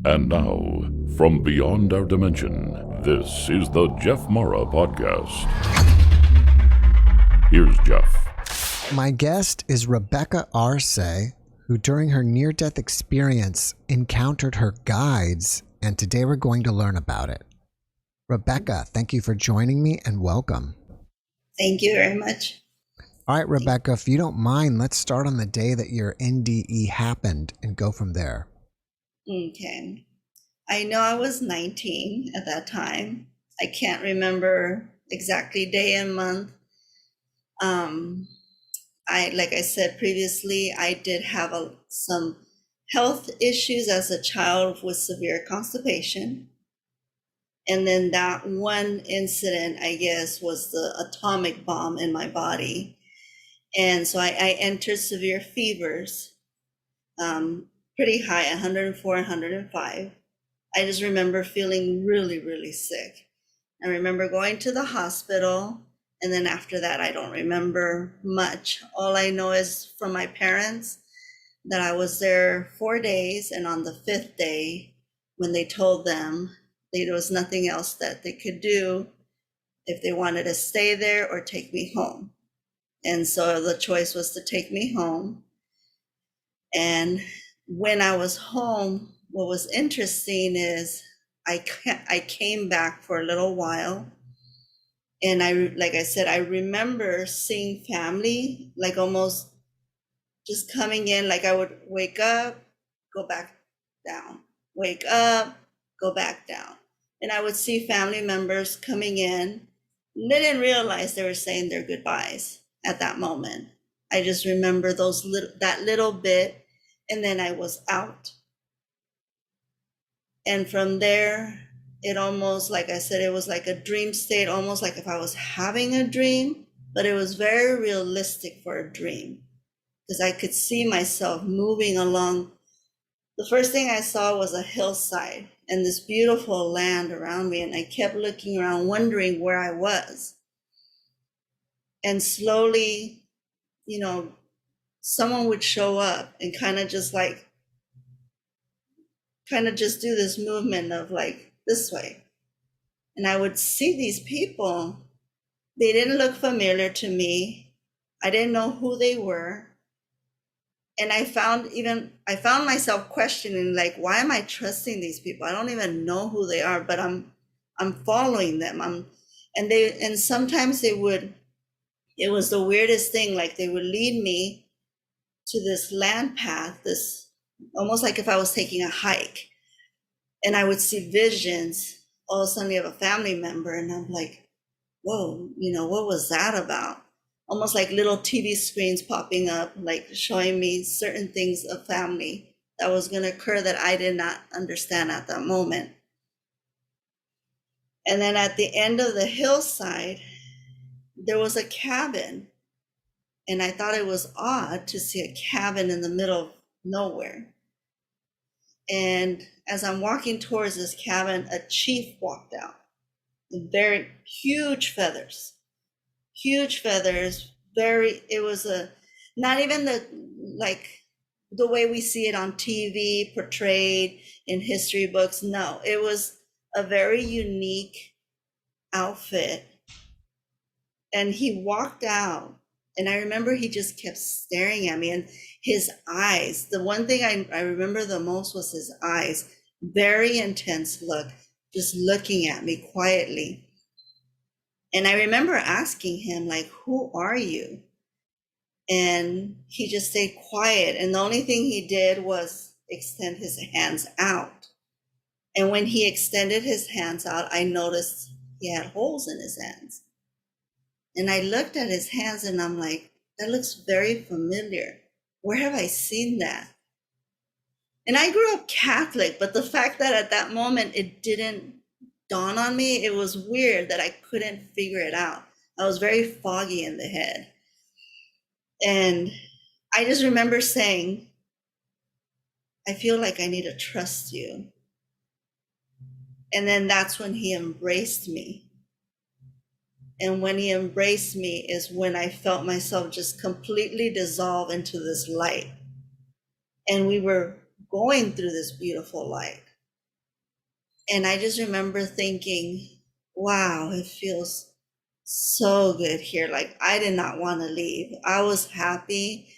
And now, from beyond our dimension, this is the JeffMara podcast. Here's Jeff. My guest is Rebecca Arce, who during her near-death experience encountered her guides, and today we're going to learn about it. Rebecca, thank you for joining me and welcome. Thank you very much. All right, Rebecca, if you don't mind, let's start on the day that your NDE happened and go from there. Okay. I know I was 19 at that time. I can't remember exactly day and month. Like I said previously, I did have some health issues as a child with severe constipation. And then that one incident, I guess, was the atomic bomb in my body. And so I entered severe fevers, pretty high, 104, 105. I just remember feeling really, really sick. I remember going to the hospital, and then after that, I don't remember much. All I know is from my parents that I was there 4 days, and on the 5th day, when they told them there was nothing else that they could do, if they wanted to stay there or take me home. And so the choice was to take me home. And when I was home, what was interesting is I came back for a little while. And like I said, I remember seeing family, like almost just coming in, like I would wake up, go back down, wake up, go back down. And I would see family members coming in. And they didn't realize they were saying their goodbyes at that moment. I just remember that little bit, and then I was out. And from there, it almost, like I said, it was like a dream state, almost like if I was having a dream, but it was very realistic for a dream because I could see myself moving along. The first thing I saw was a hillside and this beautiful land around me. And I kept looking around, wondering where I was. And slowly, someone would show up and kind of just do this movement of like this way. And I would see these people. They didn't look familiar to me. I didn't know who they were. And I found myself questioning, like, why am I trusting these people? I don't even know who they are, but I'm following them. And sometimes it was the weirdest thing. Like they would lead me to this land path, this almost like if I was taking a hike, and I would see visions. All of a sudden you have a family member, and I'm like, whoa, what was that about? Almost like little TV screens popping up, like showing me certain things of family that was going to occur that I did not understand at that moment. And then at the end of the hillside, there was a cabin. And I thought it was odd to see a cabin in the middle of nowhere. And as I'm walking towards this cabin, a chief walked out. Very huge feathers, it was not even the way we see it on TV portrayed in history books. No, it was a very unique outfit. And he walked out, and I remember he just kept staring at me, and his eyes, the one thing I remember the most was his eyes, very intense look, just looking at me quietly. And I remember asking him, like, who are you? And he just stayed quiet. And the only thing he did was extend his hands out. And when he extended his hands out, I noticed he had holes in his hands. And I looked at his hands and I'm like, that looks very familiar. Where have I seen that? And I grew up Catholic, but the fact that at that moment it didn't dawn on me, it was weird that I couldn't figure it out. I was very foggy in the head. And I just remember saying, I feel like I need to trust you. And then that's when he embraced me. And when he embraced me is when I felt myself just completely dissolve into this light. And we were going through this beautiful light. And I just remember thinking, wow, it feels so good here. Like I did not want to leave. I was happy.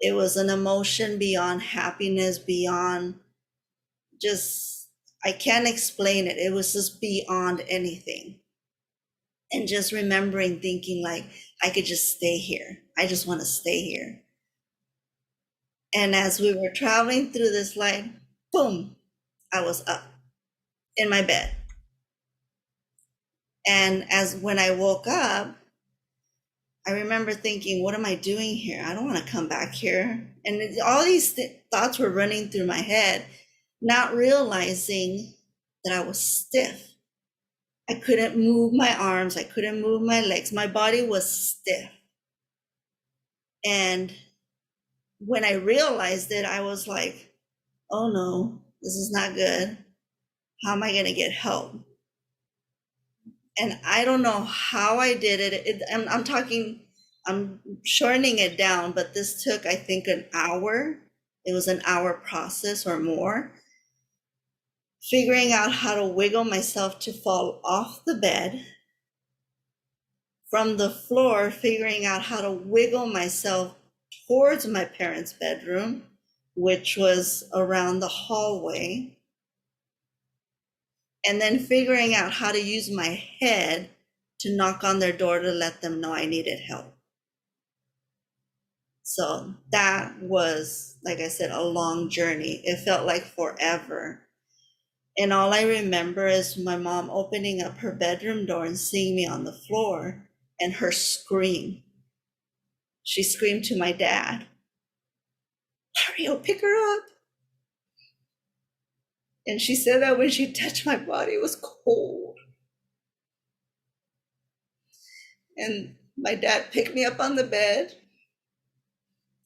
It was an emotion beyond happiness, beyond just, I can't explain it. It was just beyond anything. And just remembering thinking like, I could just stay here. I just want to stay here. And as we were traveling through this light, boom, I was up in my bed. And as when I woke up, I remember thinking, what am I doing here? I don't want to come back here. And all these thoughts were running through my head, not realizing that I was stiff. I couldn't move my arms. I couldn't move my legs. My body was stiff. And when I realized it, I was like, oh no, this is not good. How am I going to get help? And I don't know how I did it. I'm shortening it down, but this took, I think, an hour. It was an hour process or more. Figuring out how to wiggle myself to fall off the bed. From the floor, figuring out how to wiggle myself towards my parents' bedroom, which was around the hallway. And then figuring out how to use my head to knock on their door to let them know I needed help. So that was, like I said, a long journey. It felt like forever. And all I remember is my mom opening up her bedroom door and seeing me on the floor and her scream. She screamed to my dad, Mario, pick her up. And she said that when she touched my body, it was cold. And my dad picked me up on the bed.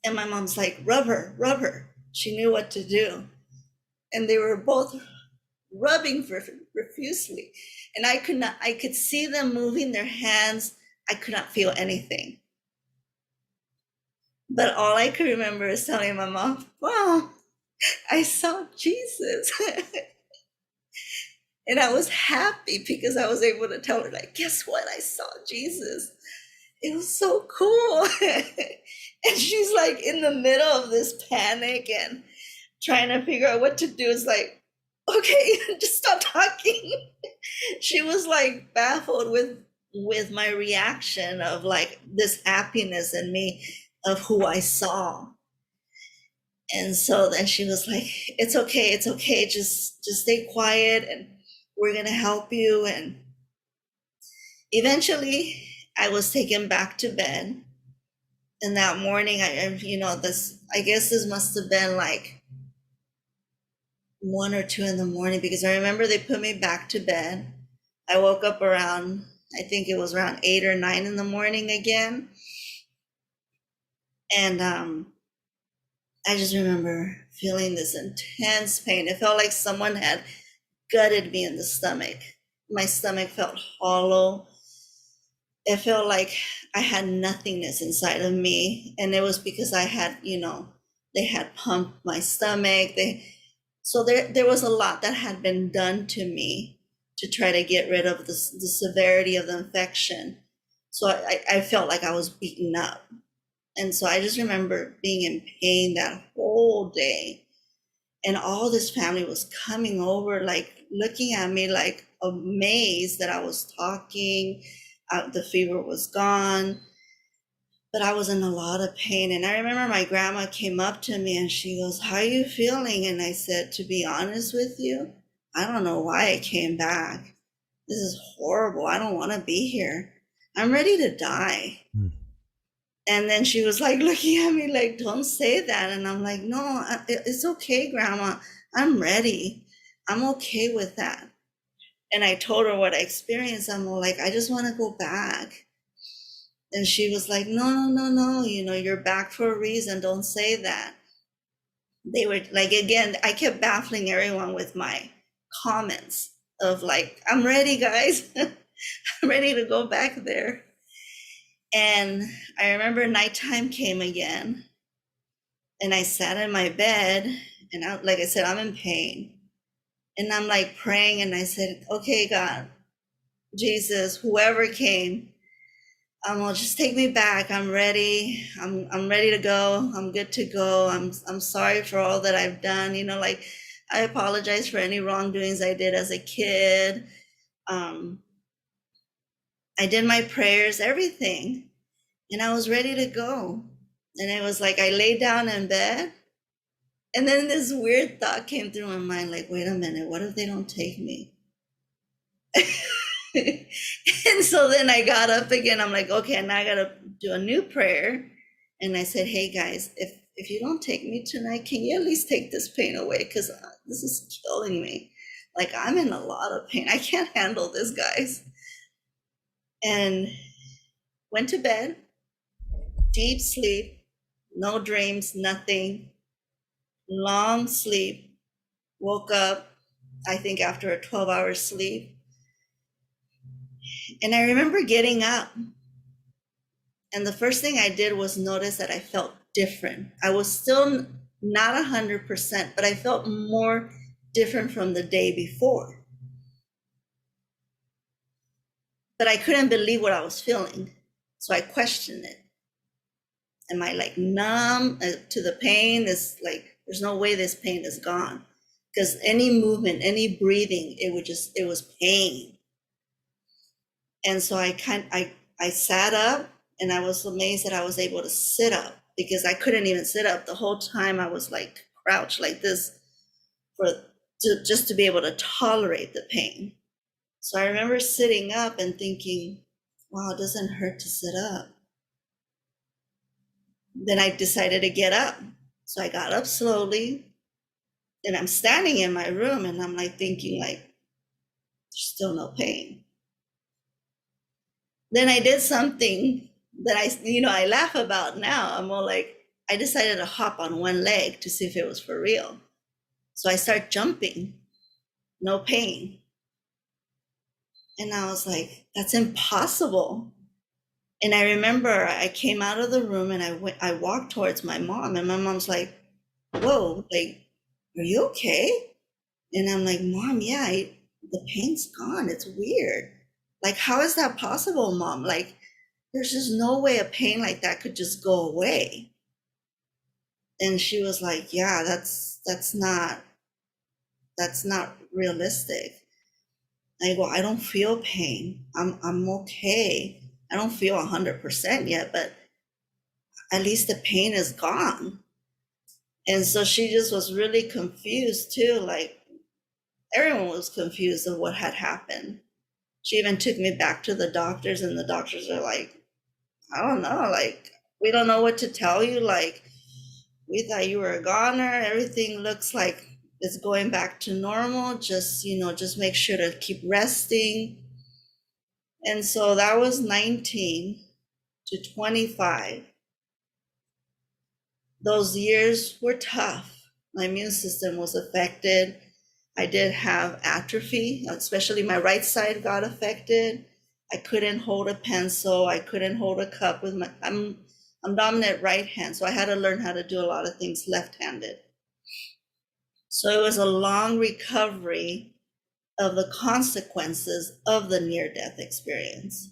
And my mom's like, rub her, rub her. She knew what to do. And they were both rubbing profusely. And I could see them moving their hands. I could not feel anything. But all I could remember is telling my mom, wow, I saw Jesus. And I was happy because I was able to tell her, like, guess what? I saw Jesus. It was so cool. And she's like in the middle of this panic and trying to figure out what to do. It's like, okay, just stop talking. She was like baffled with my reaction of like this happiness in me of who I saw. And so then she was like, it's okay, just stay quiet and we're gonna help you. And eventually I was taken back to bed. And that morning, I guess this must have been like 1 or 2 in the morning, because I remember they put me back to bed. I woke up around, I think it was around 8 or 9 in the morning again. And I just remember feeling this intense pain. It felt like someone had gutted me in the stomach. My stomach felt hollow. It felt like I had nothingness inside of me. And it was because I had, they had pumped my stomach. So there was a lot that had been done to me to try to get rid of the severity of the infection. So I felt like I was beaten up. And so I just remember being in pain that whole day. And all this family was coming over, like looking at me like amazed that I was talking. The fever was gone, but I was in a lot of pain. And I remember my grandma came up to me and she goes, how are you feeling? And I said, to be honest with you, I don't know why I came back. This is horrible. I don't want to be here. I'm ready to die. And then she was like looking at me like, don't say that. And I'm like, no, it's okay, Grandma. I'm ready. I'm okay with that. And I told her what I experienced. I'm like, I just want to go back. And she was like, no, you're back for a reason. Don't say that. They were like, again, I kept baffling everyone with my comments of like, I'm ready, guys. I'm ready to go back there. And I remember nighttime came again. And I sat in my bed and like I said, I'm in pain. And I'm like praying, and I said, okay, God, Jesus, whoever came, well, just take me back. I'm ready. I'm ready to go. I'm good to go. I'm sorry for all that I've done. Like, I apologize for any wrongdoings I did as a kid. I did my prayers, everything, and I was ready to go. And it was like I laid down in bed, and then this weird thought came through my mind, like, wait a minute, what if they don't take me? And so then I got up again. I'm like, okay, now I gotta do a new prayer. And I said, hey guys, if you don't take me tonight, can you at least take this pain away? Because this is killing me. Like, I'm in a lot of pain. I can't handle this, guys. And went to bed, deep sleep, no dreams, nothing, long sleep. Woke up, I think after a 12-hour sleep. And I remember getting up, and the first thing I did was notice that I felt different. I was still not 100%, but I felt more different from the day before. But I couldn't believe what I was feeling. So I questioned it. Am I like numb to the pain? It's like, there's no way this pain is gone. Because any movement, any breathing, it was pain. And so I sat up, and I was amazed that I was able to sit up, because I couldn't even sit up. The whole time I was like crouched like this just to be able to tolerate the pain. So I remember sitting up and thinking, wow, it doesn't hurt to sit up. Then I decided to get up. So I got up slowly, and I'm standing in my room, and I'm like thinking, like, there's still no pain. Then I did something that I laugh about now. I'm all like, I decided to hop on one leg to see if it was for real. So I start jumping, no pain. And I was like, that's impossible. And I remember I came out of the room, and I walked towards my mom, and my mom's like, whoa, like, are you okay? And I'm like, Mom, yeah, the pain's gone. It's weird. Like, how is that possible, Mom? Like, there's just no way a pain like that could just go away. And she was like, yeah, that's not realistic. I go, I don't feel pain. I'm okay. I don't feel 100% yet, but at least the pain is gone. And so she just was really confused too. Like, everyone was confused of what had happened. She even took me back to the doctors, and the doctors are like, I don't know, like, we don't know what to tell you. Like, we thought you were a goner. Everything looks like it's going back to normal. Just make sure to keep resting. And so that was 19 to 25. Those years were tough. My immune system was affected. I did have atrophy, especially my right side got affected. I couldn't hold a pencil. I couldn't hold a cup with I'm dominant right hand, so I had to learn how to do a lot of things left-handed. So it was a long recovery of the consequences of the near-death experience.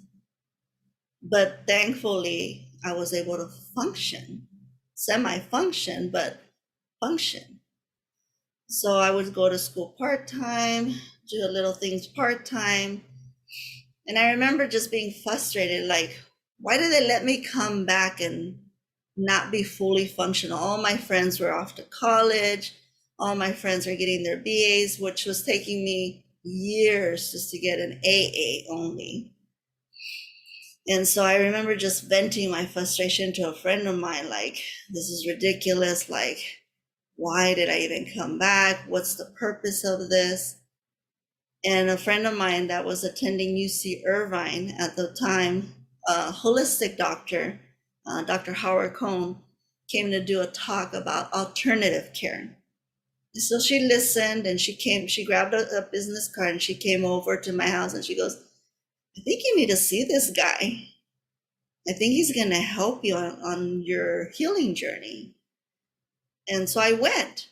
But thankfully, I was able to function, semi-function, but function. So I would go to school part-time, do little things part-time. And I remember just being frustrated, like, why did they let me come back and not be fully functional? All my friends were off to college. All my friends are getting their BAs, which was taking me years just to get an AA only. And so I remember just venting my frustration to a friend of mine, like, this is ridiculous. Like, why did I even come back? What's the purpose of this? And a friend of mine that was attending UC Irvine at the time, a holistic doctor, Dr. Howard Cohn, came to do a talk about alternative care. So she listened, and she grabbed a business card, and she came over to my house, and she goes, I think you need to see this guy. I think he's going to help you on your healing journey. And so I went.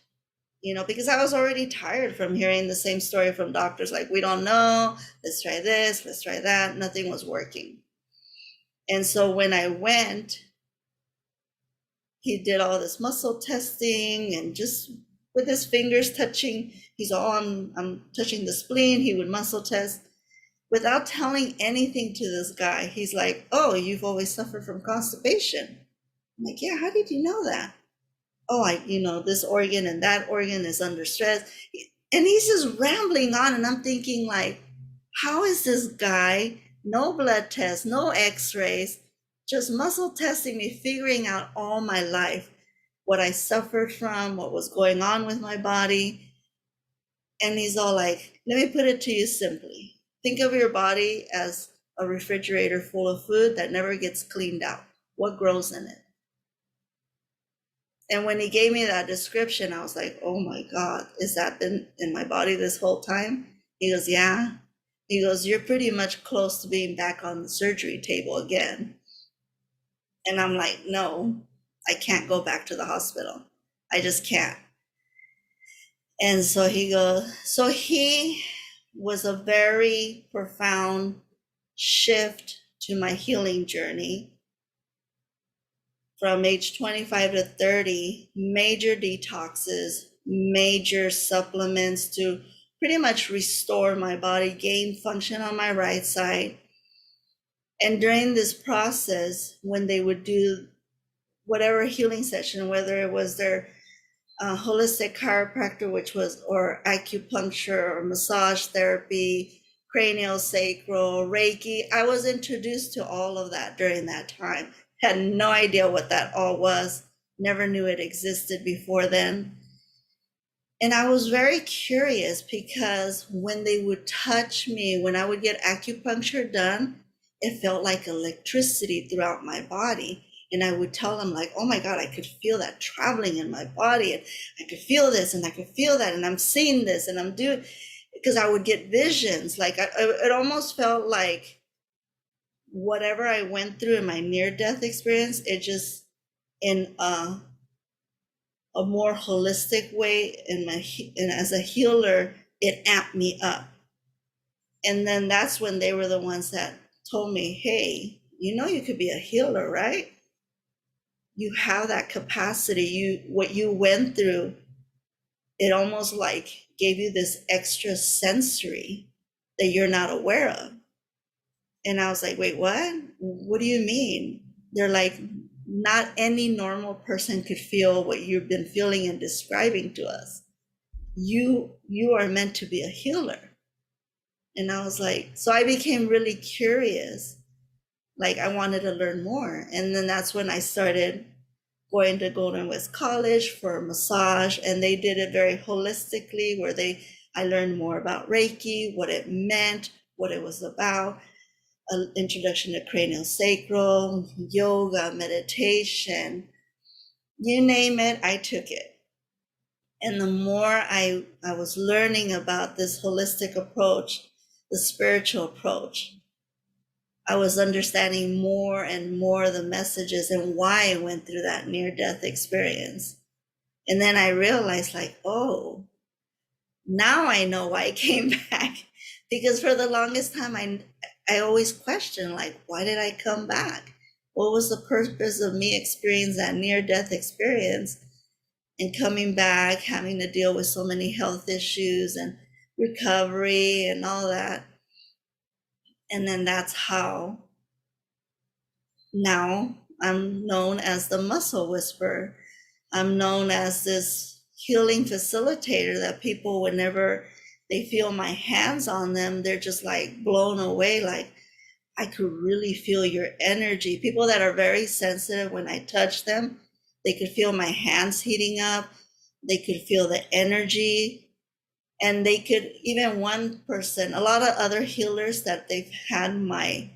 because I was already tired from hearing the same story from doctors, like, we don't know, let's try this, let's try that. Nothing was working. And so when I went, he did all this muscle testing and just with his fingers touching, he's all, I'm touching the spleen. He would muscle test without telling anything to this guy. He's like, oh, you've always suffered from constipation. I'm like, yeah, how did you know that? Oh, this organ and that organ is under stress. And he's just rambling on. And I'm thinking, like, how is this guy, no blood tests, no x-rays, just muscle testing me, figuring out all my life, what I suffered from, what was going on with my body. And he's all like, let me put it to you simply. Think of your body as a refrigerator full of food that never gets cleaned out. What grows in it? And when he gave me that description, I was like, oh my God, has that been in my body this whole time? He goes, yeah. He goes, you're pretty much close to being back on the surgery table again. And I'm like, no, I can't go back to the hospital. I just can't. And so he was a very profound shift to my healing journey. From age 25 to 30, major detoxes, major supplements to pretty much restore my body, gain function on my right side. And during this process, when they would do whatever healing session, whether it was their holistic chiropractor, or acupuncture or massage therapy, cranial sacral, Reiki, I was introduced to all of that during that time. Had no idea what that all was. Never knew it existed before then. And I was very curious because when they would touch me, when I would get acupuncture done, it felt like electricity throughout my body. And I would tell them, like, oh my God, I could feel that traveling in my body. And I could feel this and I could feel that. And I'm seeing this and I'm doing, because I would get visions. Like it almost felt like whatever I went through in my near-death experience, it just in a more holistic way, and as a healer, it amped me up. And then that's when they were the ones that told me, hey, you could be a healer, right? You have that capacity. What you went through, it almost like gave you this extra sensory that you're not aware of. And I was like, wait, what? What do you mean? They're like, not any normal person could feel what you've been feeling and describing to us. You are meant to be a healer. And I was like, so I became really curious. Like I wanted to learn more. And then that's when I started going to Golden West College for massage. And they did it very holistically, where I learned more about Reiki, what it meant, what it was about. An introduction to cranial sacral, yoga, meditation, you name it, I took it. And the more I was learning about this holistic approach, the spiritual approach, I was understanding more and more the messages and why I went through that near-death experience. And then I realized, like, oh, now I know why I came back. Because for the longest time, I always questioned, like, why did I come back? What was the purpose of me experiencing that near-death experience and coming back, having to deal with so many health issues and recovery and all that? And then that's how now I'm known as the muscle whisperer. I'm known as this healing facilitator that people, whenever they feel my hands on them, they're just like blown away. Like, I could really feel your energy. People that are very sensitive, when I touch them, they could feel my hands heating up. They could feel the energy. And they could, even one person, a lot of other healers that they've had my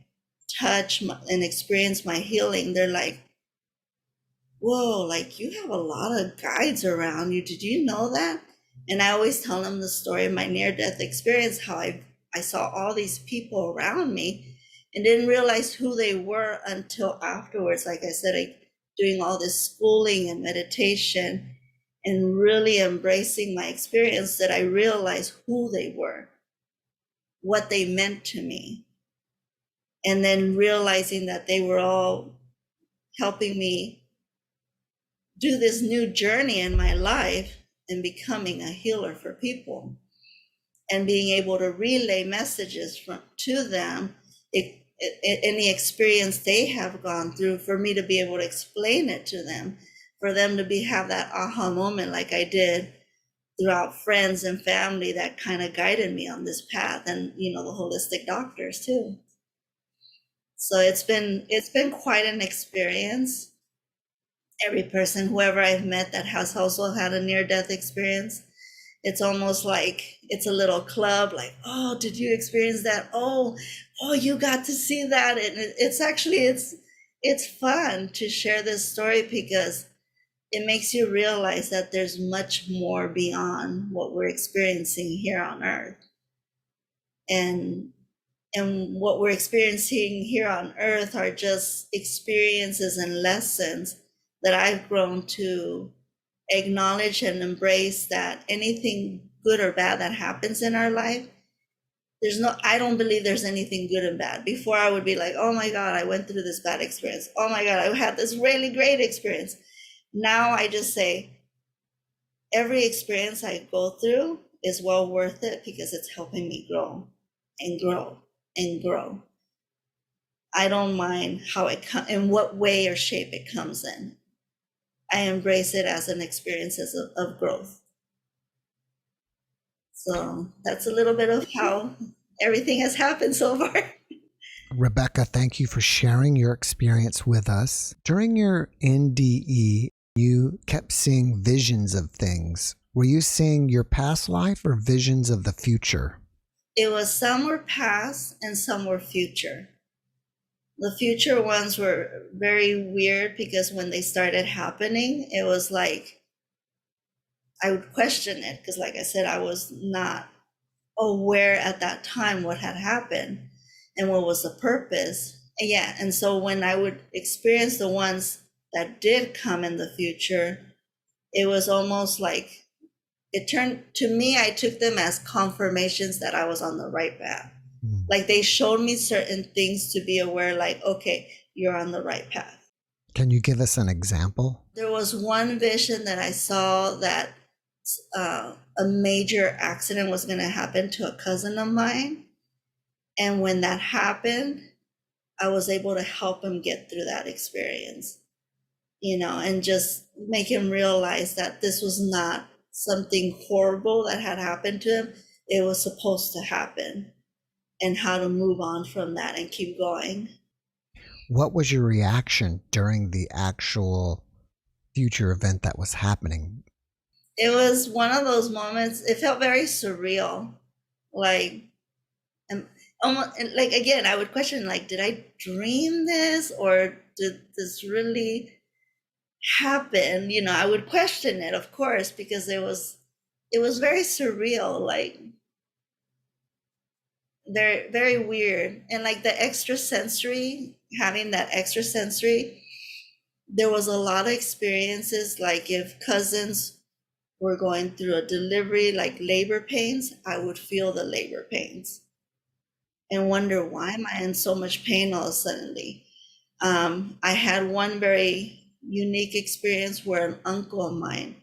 touch and experienced my healing, they're like, whoa, like you have a lot of guides around you. Did you know that? And I always tell them the story of my near-death experience, how I saw all these people around me and didn't realize who they were until afterwards. Like I said, doing all this schooling and meditation and really embracing my experience, that I realized who they were, what they meant to me. And then realizing that they were all helping me do this new journey in my life and becoming a healer for people, and being able to relay messages to them, any experience they have gone through, for me to be able to explain it to them, for them to have that aha moment like I did throughout friends and family that kind of guided me on this path, and the holistic doctors too. So it's been quite an experience. Every person, whoever I've met that has also had a near-death experience, it's almost like it's a little club, like, oh, did you experience that? Oh, you got to see that. And it's actually, it's fun to share this story, because it makes you realize that there's much more beyond what we're experiencing here on Earth. And what we're experiencing here on Earth are just experiences and lessons that I've grown to acknowledge and embrace, that anything good or bad that happens in our life, I don't believe there's anything good and bad. Before, I would be like, oh my God, I went through this bad experience. Oh my God, I had this really great experience. Now I just say, every experience I go through is well worth it, because it's helping me grow and grow and grow. I don't mind how in what way or shape it comes in. I embrace it as an experience of growth. So that's a little bit of how everything has happened so far. Rebecca, thank you for sharing your experience with us. During your NDE, you kept seeing visions of things. Were you seeing your past life or visions of the future? It was, some were past and some were future. The future ones were very weird, because when they started happening, it was like, I would question it, because like I said, I was not aware at that time what had happened and what was the purpose. And so when I would experience the ones that did come in the future, it was almost like, it turned to me, I took them as confirmations that I was on the right path. Like, they showed me certain things to be aware, like, okay, you're on the right path. Can you give us an example? There was one vision that I saw, that a major accident was going to happen to a cousin of mine. And when that happened, I was able to help him get through that experience, and just make him realize that this was not something horrible that had happened to him. It was supposed to happen, and how to move on from that and keep going. What was your reaction during the actual future event that was happening? It was one of those moments, it felt very surreal. Like, almost like, again, I would question, like, did I dream this, or did this really happen? I would question it, of course, because it was very surreal, like, they're very weird. And like the extrasensory, having that extrasensory, there was a lot of experiences, like if cousins were going through a delivery, like labor pains, I would feel the labor pains and wonder, why am I in so much pain all suddenly? I had one very unique experience where an uncle of mine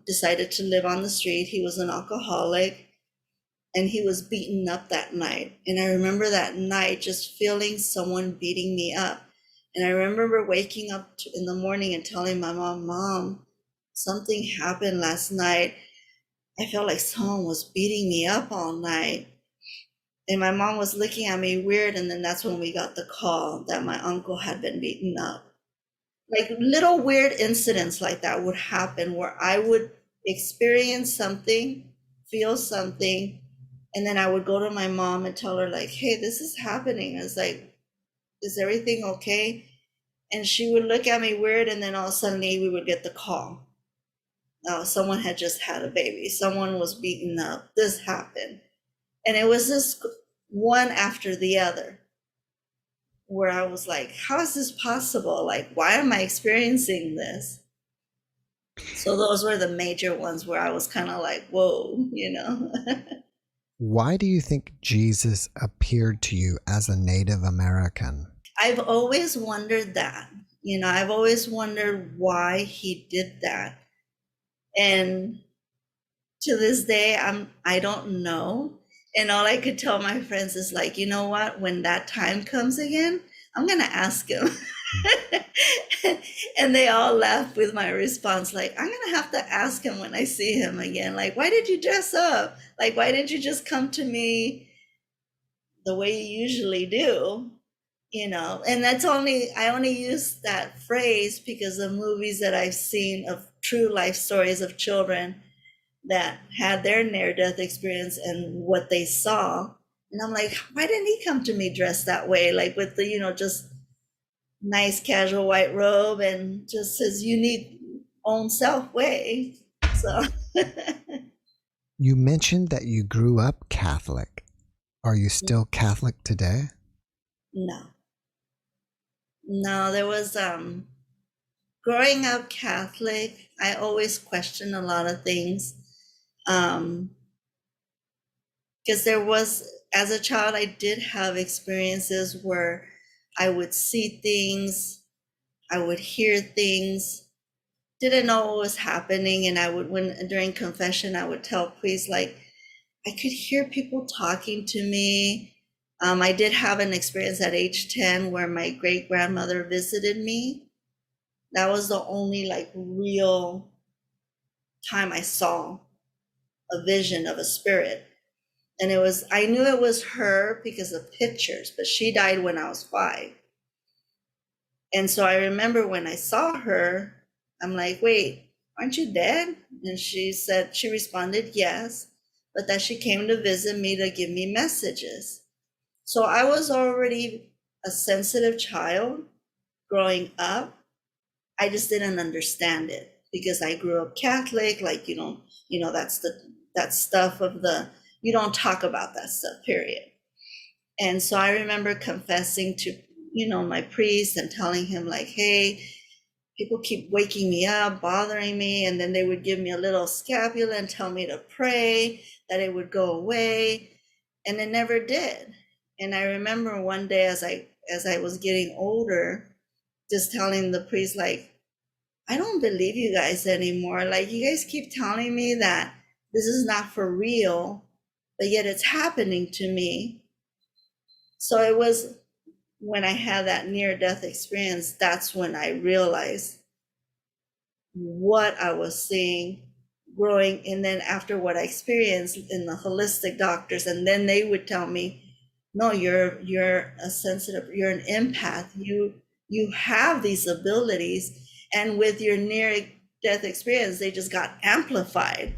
decided to live on the street. He was an alcoholic, and he was beaten up that night. And I remember that night just feeling someone beating me up. And I remember waking up in the morning and telling my mom, something happened last night. I felt like someone was beating me up all night. And my mom was looking at me weird. And then that's when we got the call that my uncle had been beaten up. Like, little weird incidents like that would happen, where I would experience something, feel something, and then I would go to my mom and tell her, like, hey, this is happening. I was like, is everything okay? And she would look at me weird, and then all of a sudden we would get the call. Someone had just had a baby. Someone was beaten up. This happened. And it was this one after the other, where I was like, how is this possible? Like, why am I experiencing this? So those were the major ones where I was kind of like, whoa, Why do you think Jesus appeared to you as a Native American? I've always wondered that. I've always wondered why he did that. And to this day, I don't know. And all I could tell my friends is like, you know what? When that time comes again, I'm gonna ask him. And they all laugh with my response, like, I'm gonna have to ask him when I see him again. Like, why did you dress up? Like, why didn't you just come to me the way you usually do? And I only use that phrase because of movies that I've seen of true life stories of children that had their near-death experience and what they saw. And I'm like, why didn't he come to me dressed that way? Like with the, just nice casual white robe and just his unique own self way. So You mentioned that you grew up Catholic. Are you still Catholic today? no. No, there was growing up Catholic, I always questioned a lot of things. Because there was, as a child, I did have experiences where I would see things, I would hear things, didn't know what was happening. And during confession, I would tell priests, like, I could hear people talking to me. I did have an experience at age 10 where my great grandmother visited me. That was the only like real time I saw a vision of a spirit. And I knew it was her because of pictures, but she died when I was 5. And so I remember when I saw her, I'm like, wait, aren't you dead? And she responded, yes, but that she came to visit me to give me messages. So I was already a sensitive child growing up. I just didn't understand it because I grew up Catholic, like, that stuff of you don't talk about that stuff, period. And so I remember confessing to, my priest and telling him like, hey, people keep waking me up, bothering me. And then they would give me a little scapula and tell me to pray that it would go away. And it never did. And I remember one day as I was getting older, just telling the priest, like, I don't believe you guys anymore. Like, you guys keep telling me that this is not for real, but yet it's happening to me. So it was when I had that near-death experience, that's when I realized what I was seeing growing. And then after what I experienced in the holistic doctors, and then they would tell me, no, you're a sensitive, you're an empath. You have these abilities. And with your near-death experience, they just got amplified.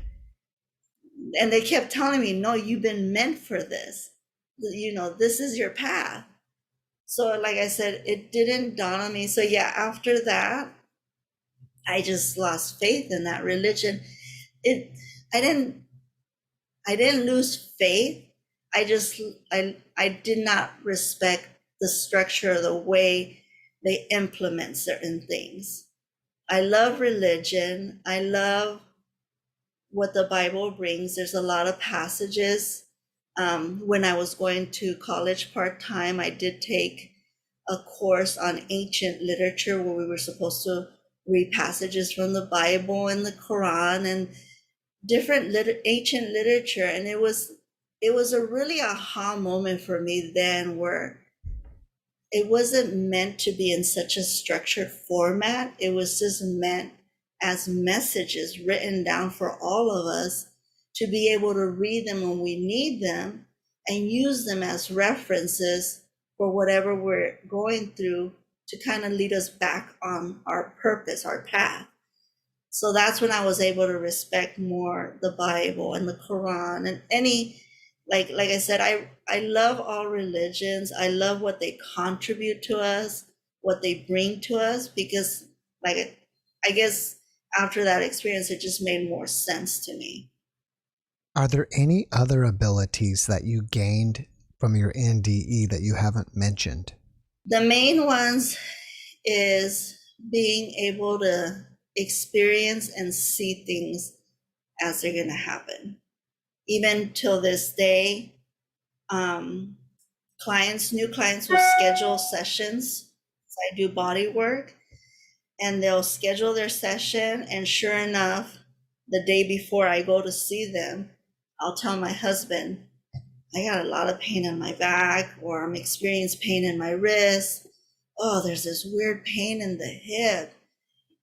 And they kept telling me, no, you've been meant for this. This is your path. So like I said, it didn't dawn on me. So yeah, after that, I just lost faith in that religion. I didn't lose faith. I did not respect the structure or the way they implement certain things. I love religion. I love what the Bible brings. There's a lot of passages. When I was going to college part-time, I did take a course on ancient literature where we were supposed to read passages from the Bible and the Quran and different ancient literature. And it was a really aha moment for me then, where it wasn't meant to be in such a structured format. It was just meant as messages written down for all of us to be able to read them when we need them and use them as references for whatever we're going through to kind of lead us back on our purpose, our path. So that's when I was able to respect more the Bible and the Quran and any, like I said, I love all religions. I love what they contribute to us, what they bring to us, because I guess after that experience, it just made more sense to me. Are there any other abilities that you gained from your NDE that you haven't mentioned? The main ones is being able to experience and see things as they're going to happen. Even till this day, new clients will schedule sessions. So I do body work, and they'll schedule their session, and sure enough, the day before I go to see them, I'll tell my husband, I got a lot of pain in my back, or I'm experiencing pain in my wrist. Oh, there's this weird pain in the hip.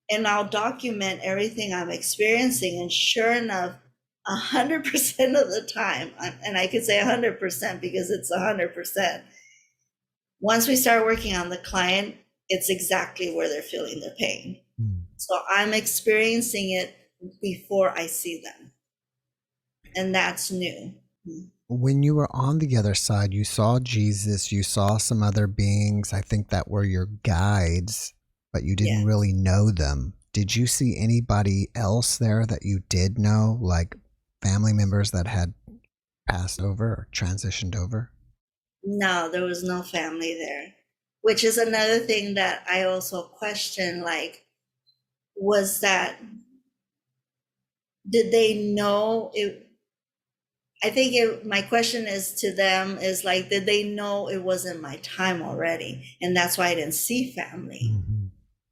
And I'll document everything I'm experiencing. And sure enough, 100% of the time, and I could say 100% because it's 100%. Once we start working on the client, it's exactly where they're feeling their pain. So I'm experiencing it before I see them. And that's new. When you were on the other side, you saw Jesus, you saw some other beings, I think that were your guides, but you didn't really know them. Did you see anybody else there that you did know, like family members that had passed over or transitioned over? No, there was no family there, which is another thing that I also question, like, was that, did they know it? I think my question is to them is like, did they know it wasn't my time already? And that's why I didn't see family,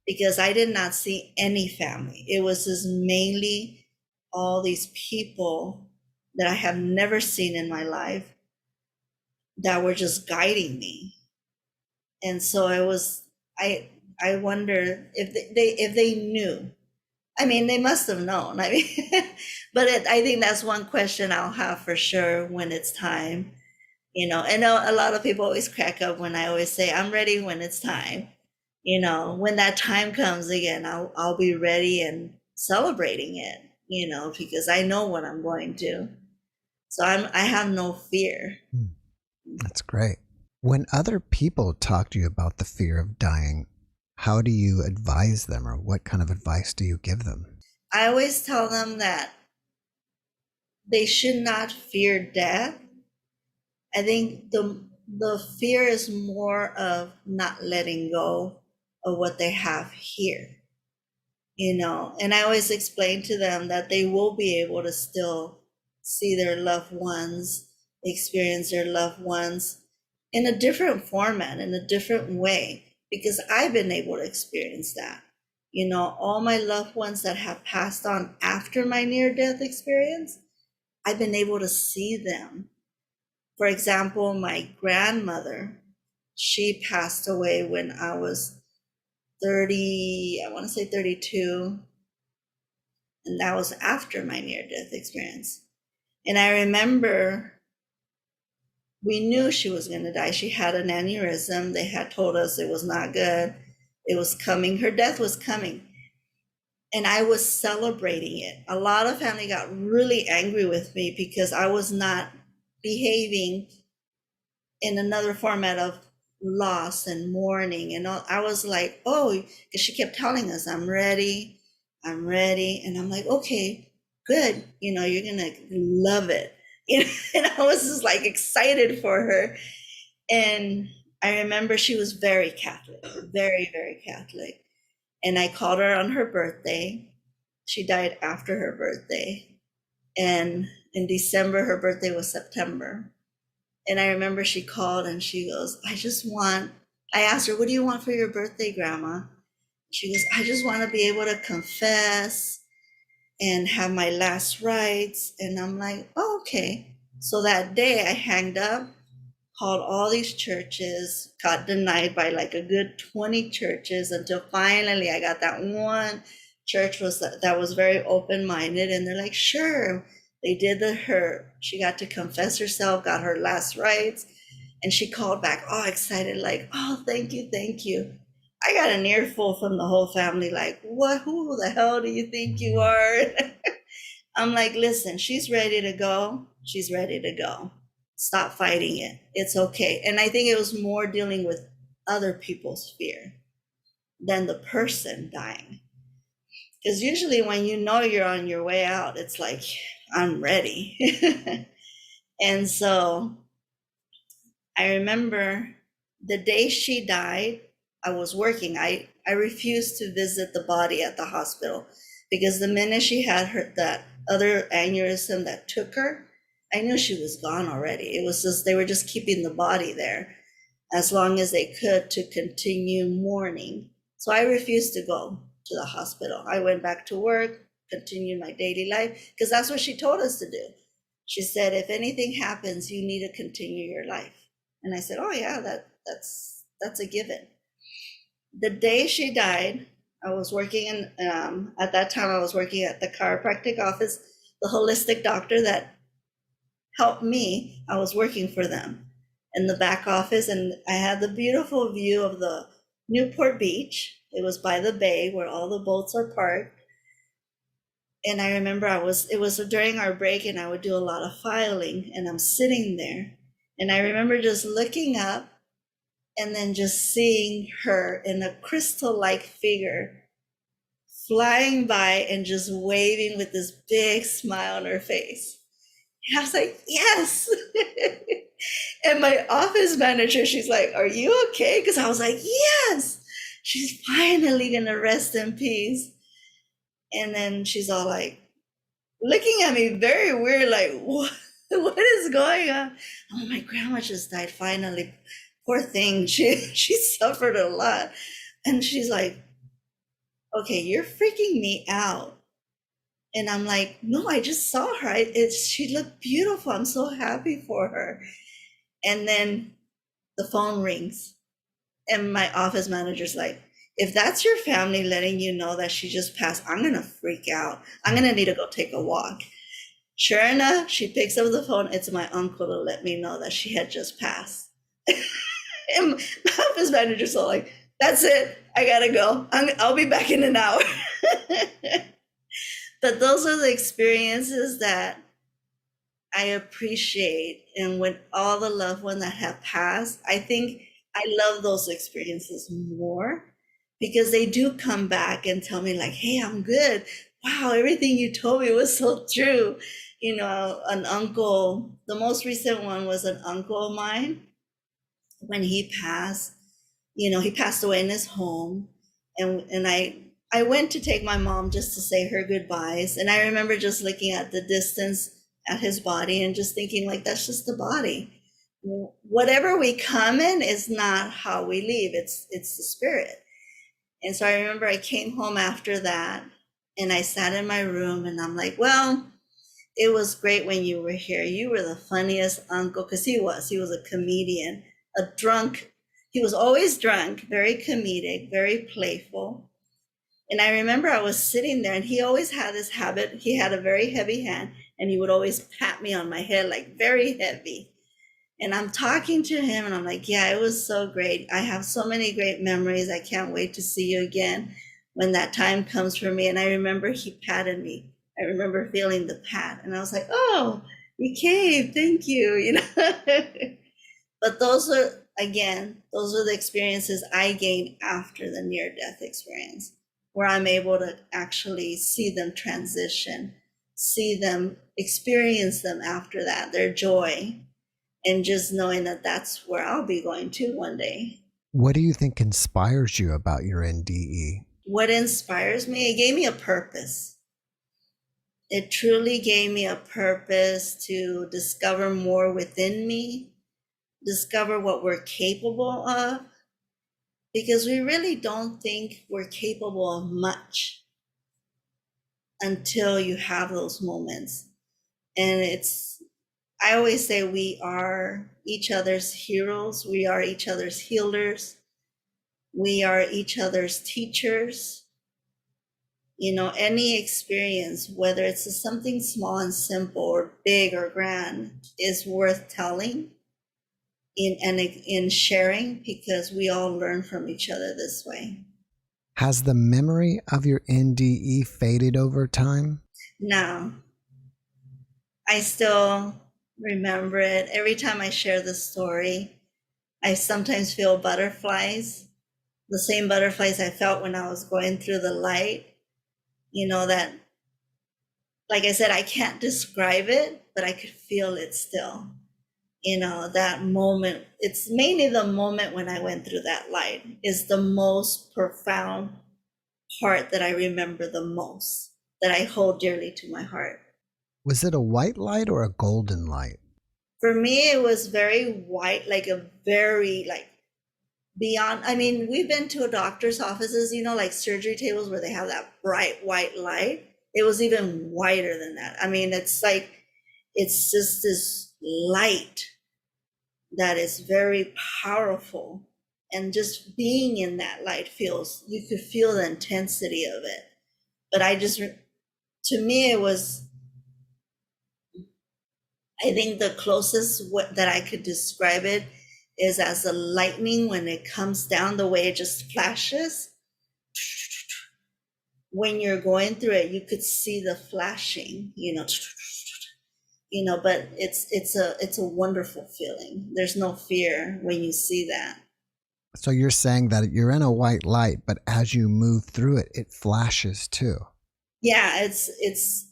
because I did not see any family. It was just mainly all these people that I have never seen in my life that were just guiding me. And so it was, I wonder if they knew. I mean, they must have known. I mean, but I think that's one question I'll have for sure when it's time. You know, and a lot of people always crack up when I always say, I'm ready when it's time. You know, when that time comes again, I'll be ready and celebrating it, you know, because I know what I'm going to. So I have no fear. That's great. When other people talk to you about the fear of dying, how do you advise them, or what kind of advice do you give them? I always tell them that they should not fear death. I think the fear is more of not letting go of what they have here, you know. And I always explain to them that they will be able to still see their loved ones, experience their loved ones in a different format, in a different way, because I've been able to experience that. You know, all my loved ones that have passed on after my near-death experience, I've been able to see them. For example, my grandmother, she passed away when I was 30, I want to say 32. And that was after my near-death experience. And I remember we knew she was going to die. She had an aneurysm. They had told us it was not good. It was coming. Her death was coming. And I was celebrating it. A lot of family got really angry with me because I was not behaving in another format of loss and mourning. And all. I was like, oh, because she kept telling us, I'm ready. And I'm like, okay, good. You know, you're going to love it. You know, and I was just like excited for her. And I remember she was very Catholic, very, very Catholic. And I called her on her birthday. She died after her birthday. And in December, her birthday was September. And I remember she called and she goes, I asked her, what do you want for your birthday, Grandma? She goes, I just want to be able to confess and have my last rites. And I'm like, oh, okay. So that day I hanged up, called all these churches, got denied by like a good 20 churches until finally I got that one church that was very open-minded. And they're like, sure. They did she got to confess herself, got her last rites. And she called back all excited, like, oh, thank you, thank you. I got an earful from the whole family, like, what, who the hell do you think you are? I'm like, listen, she's ready to go. She's ready to go. Stop fighting it. It's okay. And I think it was more dealing with other people's fear than the person dying. Because usually when you know you're on your way out, it's like, I'm ready. And so I remember the day she died, I was working, I refused to visit the body at the hospital, because the minute she had that other aneurysm that took her, I knew she was gone already. It was just, they were just keeping the body there as long as they could to continue mourning. So I refused to go to the hospital. I went back to work, continued my daily life, because that's what she told us to do. She said, if anything happens, you need to continue your life. And I said, oh yeah, that's a given. The day she died, I was working in, at that time I was working at the chiropractic office, the holistic doctor that helped me, I was working for them in the back office, and I had the beautiful view of the Newport Beach. It was by the bay where all the boats are parked. And I remember it was during our break, and I would do a lot of filing, and I'm sitting there. And I remember just looking up and then just seeing her in a crystal-like figure flying by and just waving with this big smile on her face. And I was like, yes. And my office manager, she's like, are you okay? Because I was like, yes, she's finally gonna rest in peace. And then she's all like looking at me very weird, like, what is going on? Oh, my grandma just died finally. Poor thing, she suffered a lot. And she's like, okay, you're freaking me out. And I'm like, no, I just saw her. She looked beautiful. I'm so happy for her. And then the phone rings, and my office manager's like, if that's your family letting you know that she just passed, I'm going to freak out. I'm going to need to go take a walk. Sure enough, she picks up the phone. It's my uncle to let me know that she had just passed. And my office manager's all like, that's it. I got to go. I'll be back in an hour. But those are the experiences that I appreciate. And with all the loved ones that have passed, I think I love those experiences more, because they do come back and tell me like, hey, I'm good. Wow, everything you told me was so true. You know, an uncle, the most recent one was an uncle of mine. When he passed, you know, he passed away in his home. And I went to take my mom just to say her goodbyes. And I remember just looking at the distance at his body and just thinking like, that's just the body. Whatever we come in is not how we leave. It's the spirit. And so I remember I came home after that, and I sat in my room, and I'm like, well, it was great when you were here. You were the funniest uncle, because he was a comedian, a drunk. He was always drunk, very comedic, very playful. And I remember I was sitting there, and he always had this habit. He had a very heavy hand, and he would always pat me on my head, like very heavy. And I'm talking to him, and I'm like, yeah, it was so great. I have so many great memories. I can't wait to see you again when that time comes for me. And I remember he patted me. I remember feeling the pat, and I was like, oh, you came, thank you, you know. But those are the experiences I gained after the near-death experience, where I'm able to actually see them transition, see them, experience them after that, their joy. And just knowing that that's where I'll be going to one day. What do you think inspires you about your NDE? What inspires me? It gave me a purpose. It truly gave me a purpose to discover more within me, discover what we're capable of, because we really don't think we're capable of much until you have those moments. And I always say we are each other's heroes. We are each other's healers. We are each other's teachers. You know, any experience, whether it's something small and simple or big or grand, is worth telling in sharing, because we all learn from each other this way. Has the memory of your NDE faded over time? No, I still remember it. Every time I share the story, I sometimes feel butterflies, the same butterflies I felt when I was going through the light. You know, that, like I said, I can't describe it, but I could feel it still. That moment, it's mainly the moment when I went through that light is the most profound part that I remember the most, that I hold dearly to my heart. Was it a white light or a golden light? For me, it was very white, like a very like beyond. I mean, we've been to a doctor's offices, like surgery tables where they have that bright white light. It was even whiter than that. I mean, it's just this light that is very powerful, and just being in that light you could feel the intensity of it. But to me, it was, I think the closest that I could describe it is as a lightning when it comes down, the way it just flashes. When you're going through it, you could see the flashing, but it's a wonderful feeling. There's no fear when you see that. So you're saying that you're in a white light, but as you move through it, it flashes too. Yeah, it's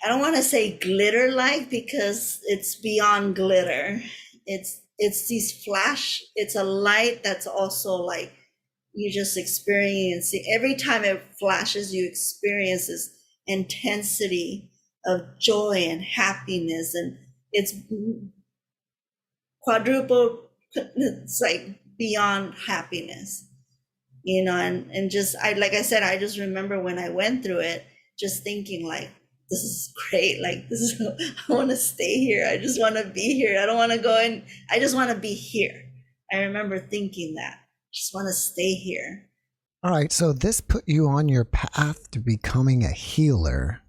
I don't want to say glitter like, because it's beyond glitter. It's these flash, it's a light that's also like you just experience it. Every time it flashes, you experience this intensity of joy and happiness, and it's quadruple, it's like beyond happiness, and just, like I said, I just remember when I went through it, just thinking like, this is great. Like, this is, I want to stay here. I just want to be here. I don't want to go in. I just want to be here. I remember thinking that. Just want to stay here. All right. So this put you on your path to becoming a healer.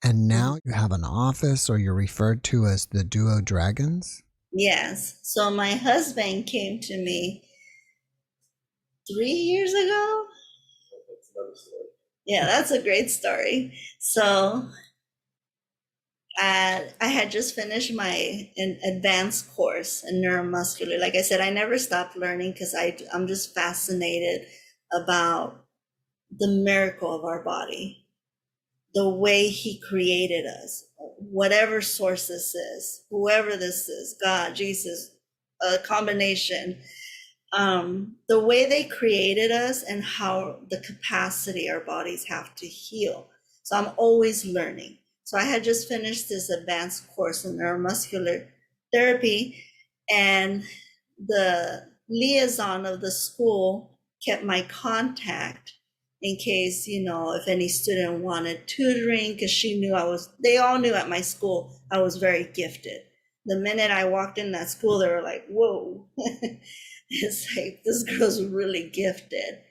And now you have an office, or you're referred to as the Duo Dragons? Yes. So my husband came to me 3 years ago. Yeah, that's a great story. So I had just finished my advanced course in neuromuscular. Like I said, I never stopped learning because I'm just fascinated about the miracle of our body, the way he created us, whatever source this is, whoever this is, God, Jesus, a combination. The way they created us and how the capacity our bodies have to heal. So I'm always learning. So I had just finished this advanced course in neuromuscular therapy, and the liaison of the school kept my contact in case, if any student wanted tutoring, because they all knew at my school I was very gifted. The minute I walked in that school, they were like, whoa. It's like, this girl's really gifted.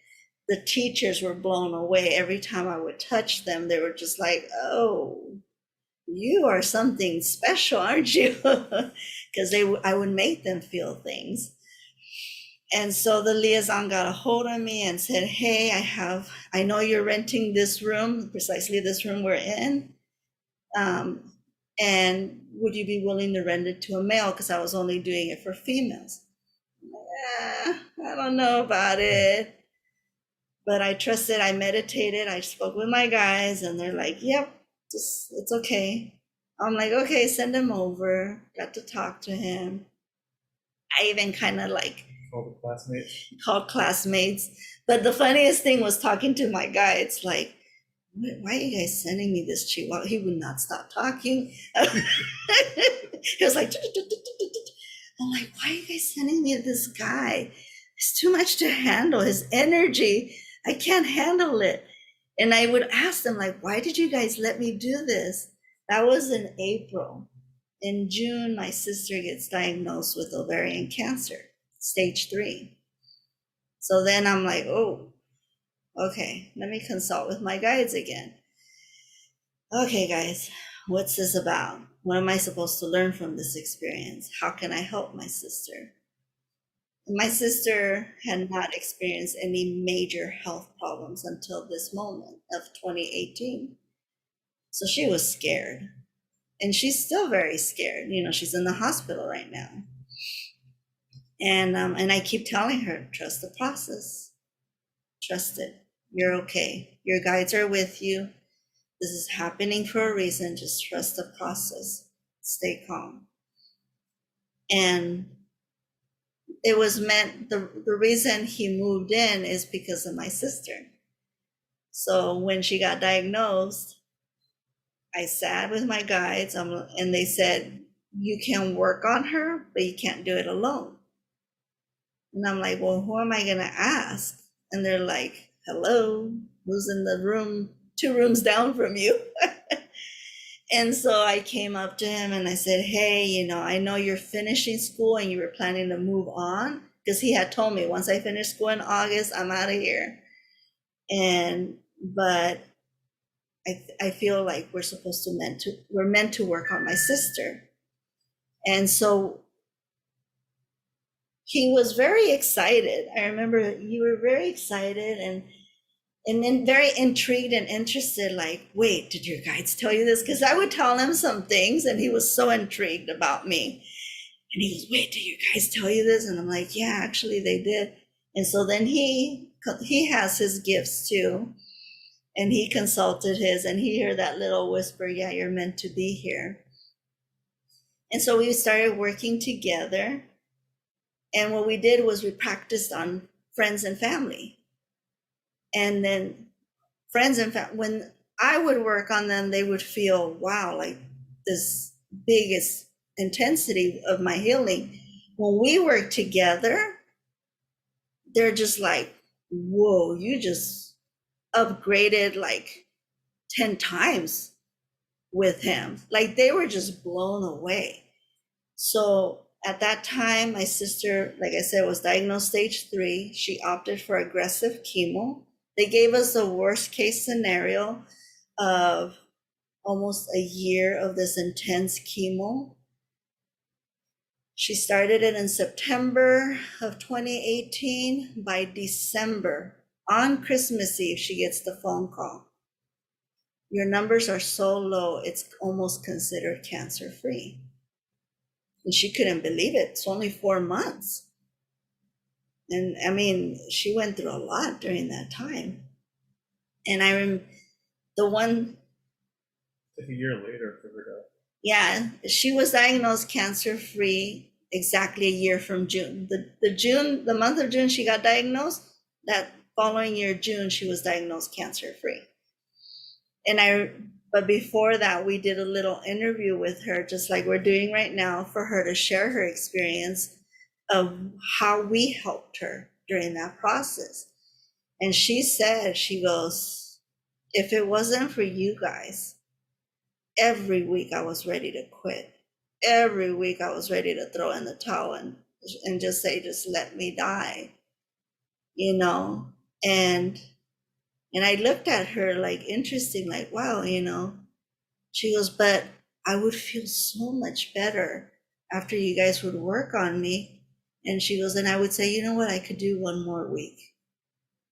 The teachers were blown away. Every time I would touch them, they were just like, oh, you are something special, aren't you? Because I would make them feel things. And so the liaison got a hold of me and said, hey, I know you're renting this room, precisely this room we're in. And would you be willing to rent it to a male? Because I was only doing it for females. I don't know about it. But I trusted, I meditated, I spoke with my guys, and they're like, yep, it's okay. I'm like, okay, send him over. Got to talk to him. I even kind of like called classmates. But the funniest thing was talking to my guy. It's like, why are you guys sending me this chihuahua? He would not stop talking. He was like, I'm like, why are you guys sending me this guy? It's too much to handle. His energy, I can't handle it. And I would ask them, like, why did you guys let me do this? That was in April. In June, my sister gets diagnosed with ovarian cancer, stage 3. So then I'm like, oh, okay, let me consult with my guides again. Okay, guys, what's this about? What am I supposed to learn from this experience? How can I help my sister? My sister had not experienced any major health problems until this moment of 2018. So she was scared. And she's still very scared. She's in the hospital right now. And I keep telling her, trust the process. Trust it. You're okay. Your guides are with you. This is happening for a reason. Just trust the process. Stay calm. And it was meant, the reason he moved in is because of my sister. So when she got diagnosed, I sat with my guides and they said, you can work on her, but you can't do it alone. And I'm like, well, who am I going to ask? And they're like, hello, who's in the room, 2 rooms down from you? And so I came up to him and I said, hey, I know you're finishing school and you were planning to move on, because he had told me once I finish school in August, I'm out of here. But I feel like we're meant to work on my sister. And so he was very excited. I remember you were very excited and then very intrigued and interested, like, wait, did your guides tell you this? Because I would tell him some things and he was so intrigued about me. And he goes, wait, did your guides tell you this? And I'm like, yeah, actually they did. And so then he has his gifts too. And he consulted his, and he heard that little whisper, yeah, you're meant to be here. And so we started working together. And what we did was we practiced on friends and family. And then friends and family, when I would work on them, they would feel, wow, like this biggest intensity of my healing. When we work together, they're just like, whoa, you just upgraded like 10 times with him. Like they were just blown away. So at that time, my sister, like I said, was diagnosed stage 3. She opted for aggressive chemo. They gave us the worst case scenario of almost a year of this intense chemo. She started it in September of 2018. By December, on Christmas Eve, she gets the phone call. Your numbers are so low, it's almost considered cancer-free. And she couldn't believe it. It's only 4 months. And I mean, she went through a lot during that time. And I remember like a year later for her death. Yeah, she was diagnosed cancer-free exactly a year from June. The month of June she got diagnosed. That following year, June, she was diagnosed cancer-free. But before that, we did a little interview with her, just like we're doing right now, for her to share her experience of how we helped her during that process. And she said, she goes, if it wasn't for you guys, every week I was ready to quit. Every week I was ready to throw in the towel and just say, just let me die, And I looked at her like interesting, like, wow, She goes, but I would feel so much better after you guys would work on me. And she goes, and I would say, you know what, I could do 1 more week.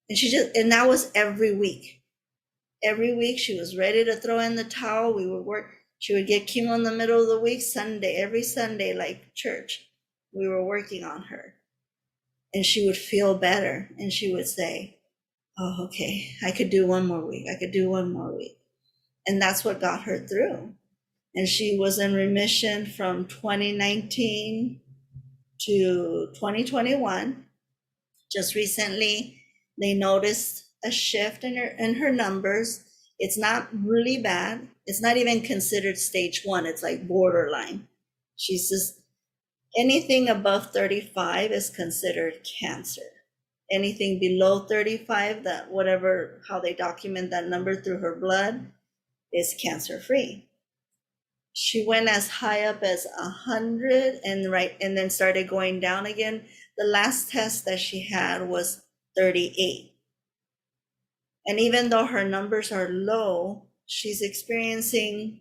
And that was every week. Every week she was ready to throw in the towel. We would work. She would get chemo in the middle of the week, every Sunday, like church. We were working on her. And she would feel better. And she would say, oh, okay, I could do 1 more week. I could do 1 more week. And that's what got her through. And she was in remission from 2019 to 2021. Just recently, they noticed a shift in her numbers. It's not really bad. It's not even considered stage 1. It's like borderline. She's just, anything above 35 is considered cancer. Anything below 35, how they document that number through her blood, is cancer-free. She went as high up as 100 and then started going down again. The last test that she had was 38. And even though her numbers are low, she's experiencing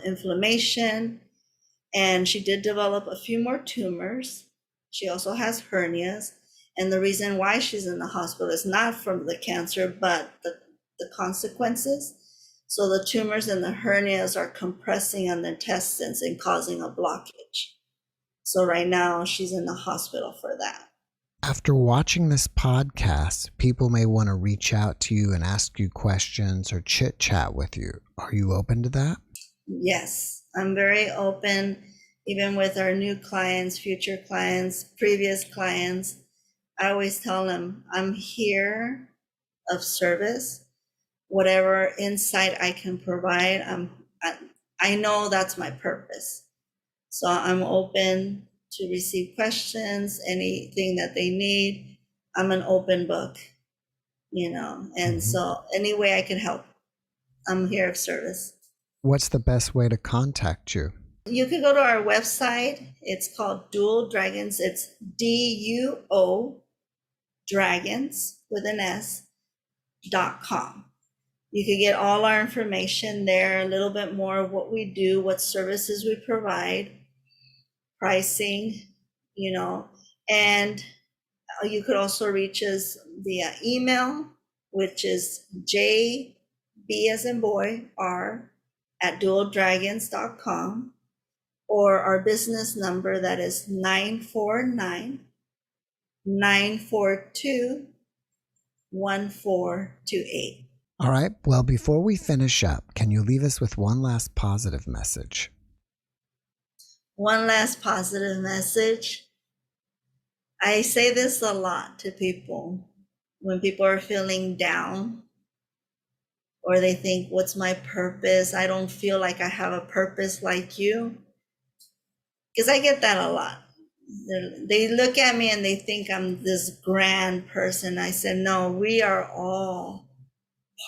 inflammation, and she did develop a few more tumors. She also has hernias. And the reason why she's in the hospital is not from the cancer, but the consequences. So the tumors and the hernias are compressing on the intestines and causing a blockage. So right now she's in the hospital for that. After watching this podcast, people may want to reach out to you and ask you questions or chit chat with you. Are you open to that? Yes, I'm very open. Even with our new clients, future clients, previous clients, I always tell them, I'm here of service. Whatever insight I can provide, I know that's my purpose. So I'm open to receive questions, anything that they need. I'm an open book, and so any way I can help, I'm here of service. What's the best way to contact you? You could go to our website. It's called Dual Dragons. It's DUO Dragons with an S.com. You could get all our information there, a little bit more of what we do, what services we provide, pricing, and you could also reach us via email, which is JB as in boy, R at dualdragons.com, or our business number that is 949-942-1428. All right. Well, before we finish up, can you leave us with one last positive message? One last positive message. I say this a lot to people when people are feeling down or they think, what's my purpose? I don't feel like I have a purpose like you. Because I get that a lot. They look at me and they think I'm this grand person. I said, no, we are all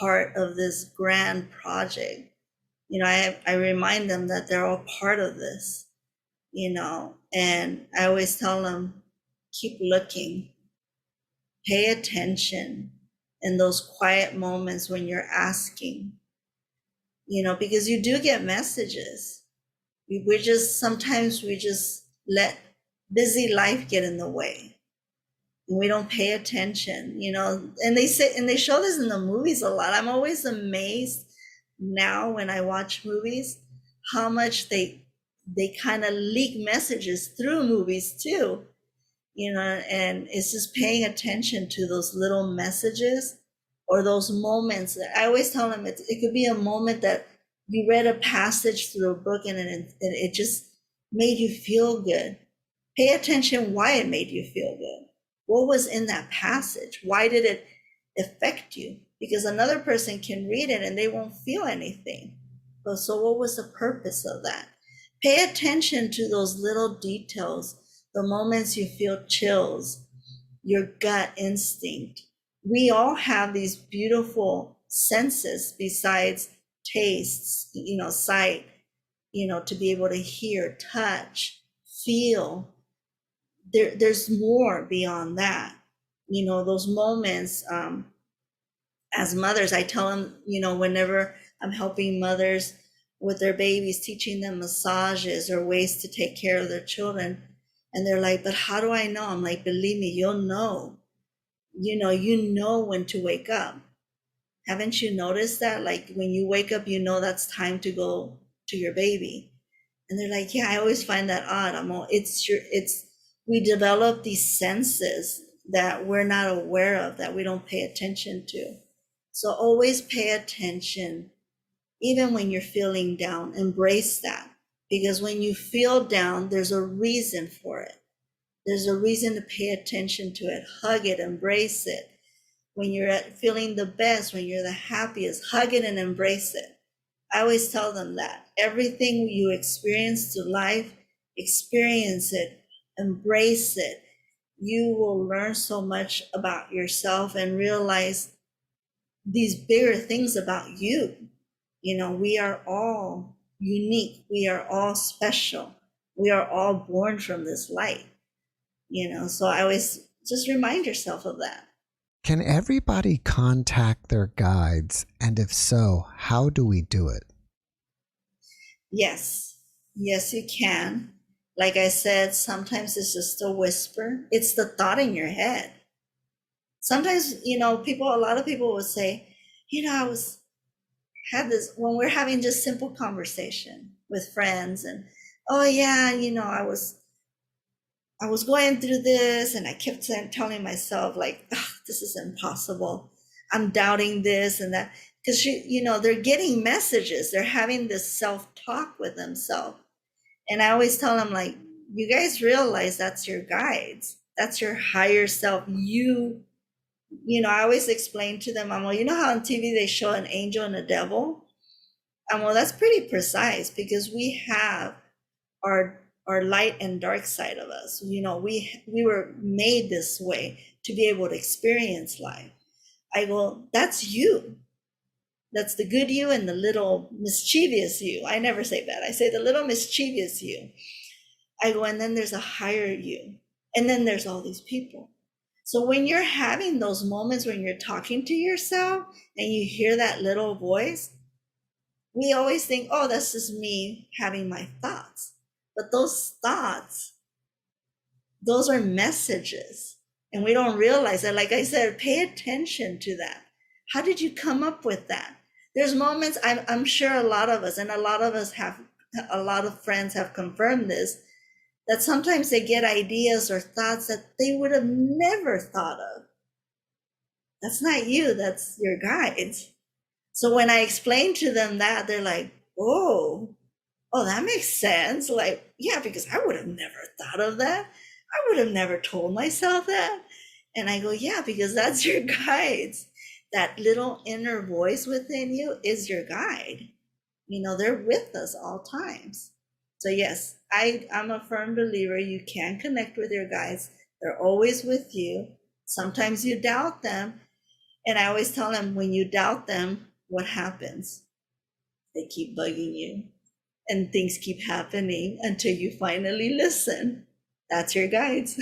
part of this grand project. I remind them that they're all part of this, and I always tell them, keep looking, pay attention in those quiet moments when you're asking, because you do get messages. Sometimes we just let busy life get in the way. And we don't pay attention, and they show this in the movies a lot. I'm always amazed now when I watch movies, how much they kind of leak messages through movies too, and it's just paying attention to those little messages or those moments. I always tell them it could be a moment that you read a passage through a book and it just made you feel good. Pay attention why it made you feel good. What was in that passage? Why did it affect you? Because another person can read it and they won't feel anything. So what was the purpose of that? Pay attention to those little details, the moments you feel chills, your gut instinct. We all have these beautiful senses besides tastes, sight, to be able to hear, touch, feel. There's more beyond that. Those moments, as mothers, I tell them, whenever I'm helping mothers with their babies, teaching them massages or ways to take care of their children, and they're like, but how do I know? I'm like, believe me, you'll know. You know when to wake up. Haven't you noticed that? Like when you wake up, that's time to go to your baby. And they're like, yeah, I always find that odd. We develop these senses that we're not aware of, that we don't pay attention to. So always pay attention, even when you're feeling down. Embrace that, because when you feel down, there's a reason for it. There's a reason to pay attention to it. Hug it, embrace it. When you're feeling the best, when you're the happiest, hug it and embrace it. I always tell them that everything you experience through life, experience it, embrace it. You will learn so much about yourself and realize these bigger things about you. We are all unique. We are all special. We are all born from this light. So I always just remind yourself of that. Can everybody contact their guides? And if so, how do we do it? Yes, you can. Like I said, sometimes it's just a whisper. It's the thought in your head. Sometimes, a lot of people will say, had this when we're having just simple conversation with friends, and oh yeah, I was going through this and I kept telling myself like, this is impossible. I'm doubting this and that, because they're getting messages. They're having this self-talk with themselves. And I always tell them, like, you guys realize that's your guides. That's your higher self. I always explain to them, well, you know how on TV they show an angel and a devil? Well, that's pretty precise because we have our light and dark side of us. We were made this way to be able to experience life. I go, that's you. That's the good you and the little mischievous you. I never say that. I say the little mischievous you. I go, and then there's a higher you. And then there's all these people. So when you're having those moments when you're talking to yourself and you hear that little voice, we always think, oh, that's just me having my thoughts. But those thoughts, those are messages. And we don't realize that. Like I said, pay attention to that. How did you come up with that? There's moments, I'm sure a lot of us, and a lot of friends have confirmed this, that sometimes they get ideas or thoughts that they would have never thought of. That's not you, that's your guides. So when I explain to them that, they're like, oh, that makes sense. Like, yeah, because I would have never thought of that. I would have never told myself that. And I go, yeah, because that's your guides. That little inner voice within you is your guide. They're with us all times. So yes, I'm a firm believer you can connect with your guides. They're always with you. Sometimes you doubt them. And I always tell them, when you doubt them, what happens? They keep bugging you. And things keep happening until you finally listen. That's your guides.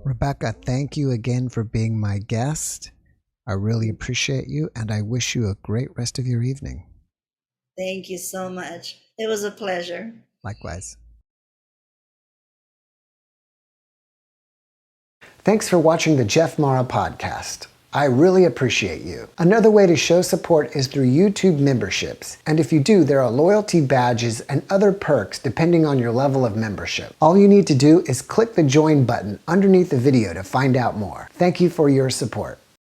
Rebecca, thank you again for being my guest. I really appreciate you, and I wish you a great rest of your evening. Thank you so much. It was a pleasure. Likewise. Thanks for watching the JeffMara podcast. I really appreciate you. Another way to show support is through YouTube memberships. And if you do, there are loyalty badges and other perks depending on your level of membership. All you need to do is click the join button underneath the video to find out more. Thank you for your support.